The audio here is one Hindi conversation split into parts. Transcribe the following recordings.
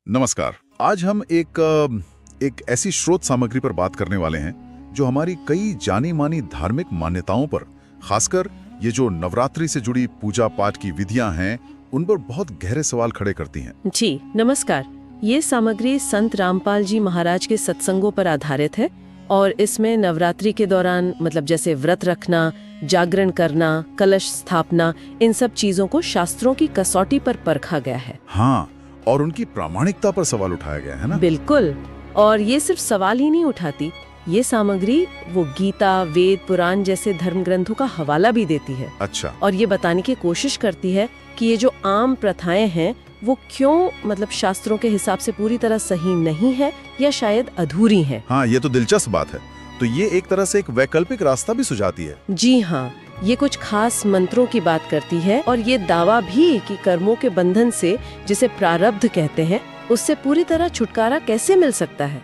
नमस्कार। आज हम एक ऐसी स्रोत सामग्री पर बात करने वाले हैं जो हमारी कई जानी मानी धार्मिक मान्यताओं पर, खासकर ये जो नवरात्रि से जुड़ी पूजा पाठ की विधियां हैं, उन पर बहुत गहरे सवाल खड़े करती हैं। जी नमस्कार। ये सामग्री संत रामपाल जी महाराज के सत्संगों पर आधारित है और इसमें नवरात्रि के दौरान जैसे व्रत रखना, जागरण करना, कलश स्थापना, इन सब चीजों को शास्त्रों की कसौटी पर परखा गया है। हाँ, और उनकी प्रामाणिकता पर सवाल उठाया गया है ना। बिल्कुल। और ये सिर्फ सवाल ही नहीं उठाती, ये सामग्री वो गीता, वेद, पुराण जैसे धर्म ग्रंथों का हवाला भी देती है। अच्छा। और ये बताने की कोशिश करती है कि ये जो आम प्रथाएं हैं वो क्यों शास्त्रों के हिसाब से पूरी तरह सही नहीं है या शायद अधूरी हैं। हाँ, ये तो दिलचस्प बात है। तो ये एक तरह से एक वैकल्पिक रास्ता भी सुझाती है। जी हाँ, ये कुछ खास मंत्रों की बात करती है और ये दावा भी कि कर्मों के बंधन से, जिसे प्रारब्ध कहते हैं, उससे पूरी तरह छुटकारा कैसे मिल सकता है।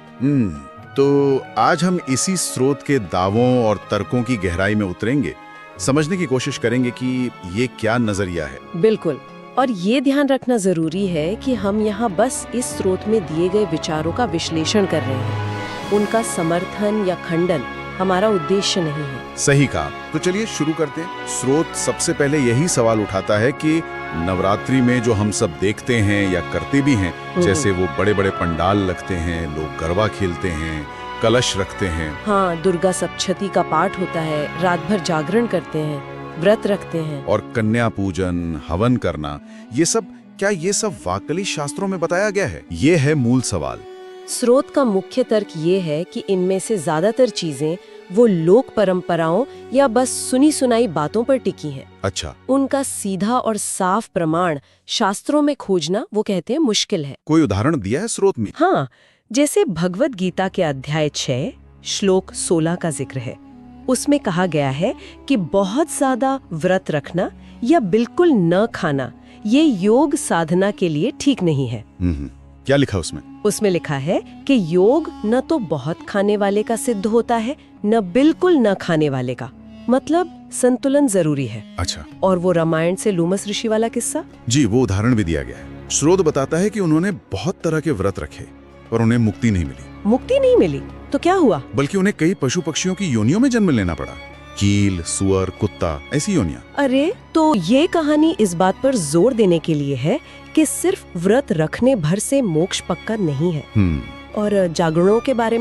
तो आज हम इसी स्रोत के दावों और तर्कों की गहराई में उतरेंगे, समझने की कोशिश करेंगे कि ये क्या नजरिया है। बिल्कुल। और ये ध्यान रखना जरूरी है कि हम यहाँ बस इस स्रोत में दिए गए विचारों का विश्लेषण कर रहे हैं, उनका समर्थन या खंडन हमारा उद्देश्य नहीं है। सही कहा। तो चलिए शुरू करते हैं। स्रोत सबसे पहले यही सवाल उठाता है कि नवरात्रि में जो हम सब देखते हैं या करते भी हैं, जैसे वो बड़े बड़े पंडाल लगते हैं, लोग गरबा खेलते हैं, कलश रखते हैं। हाँ, दुर्गा सप्तशती का पाठ होता है, रात भर जागरण करते हैं, व्रत रखते हैं और कन्या पूजन, हवन करना, क्या ये सब वाकई शास्त्रों में बताया गया है? ये है मूल सवाल। स्रोत का मुख्य तर्क ये है कि इनमें से ज्यादातर चीजें वो लोक परंपराओं या बस सुनी सुनाई बातों पर टिकी हैं। अच्छा। उनका सीधा और साफ प्रमाण शास्त्रों में खोजना, वो कहते हैं, मुश्किल है। कोई उदाहरण दिया है स्रोत में? हाँ, जैसे भगवत गीता के अध्याय 6 श्लोक 16 का जिक्र है। उसमें कहा गया है कि बहुत ज्यादा व्रत रखना या बिल्कुल न खाना ये योग साधना के लिए ठीक नहीं है। क्या लिखा उसमें? उसमें लिखा है कि योग न तो बहुत खाने वाले का सिद्ध होता है, न बिल्कुल न खाने वाले का। संतुलन जरूरी है। अच्छा। और वो रामायण से लूमस ऋषि वाला किस्सा, जी, वो उदाहरण भी दिया गया है। स्रोत बताता है कि उन्होंने बहुत तरह के व्रत रखे पर उन्हें मुक्ति नहीं मिली। मुक्ति नहीं मिली तो क्या हुआ? बल्कि उन्हें कई पशु पक्षियों की योनियों में जन्म लेना पड़ा। चील, सुअर, कुत्ता, ऐसी योनियां। अरे, तो ये कहानी इस बात पर जोर देने के लिए है कि सिर्फ व्रत रखने भर से मोक्ष पक्का नहीं है। और जागरणों के बारे में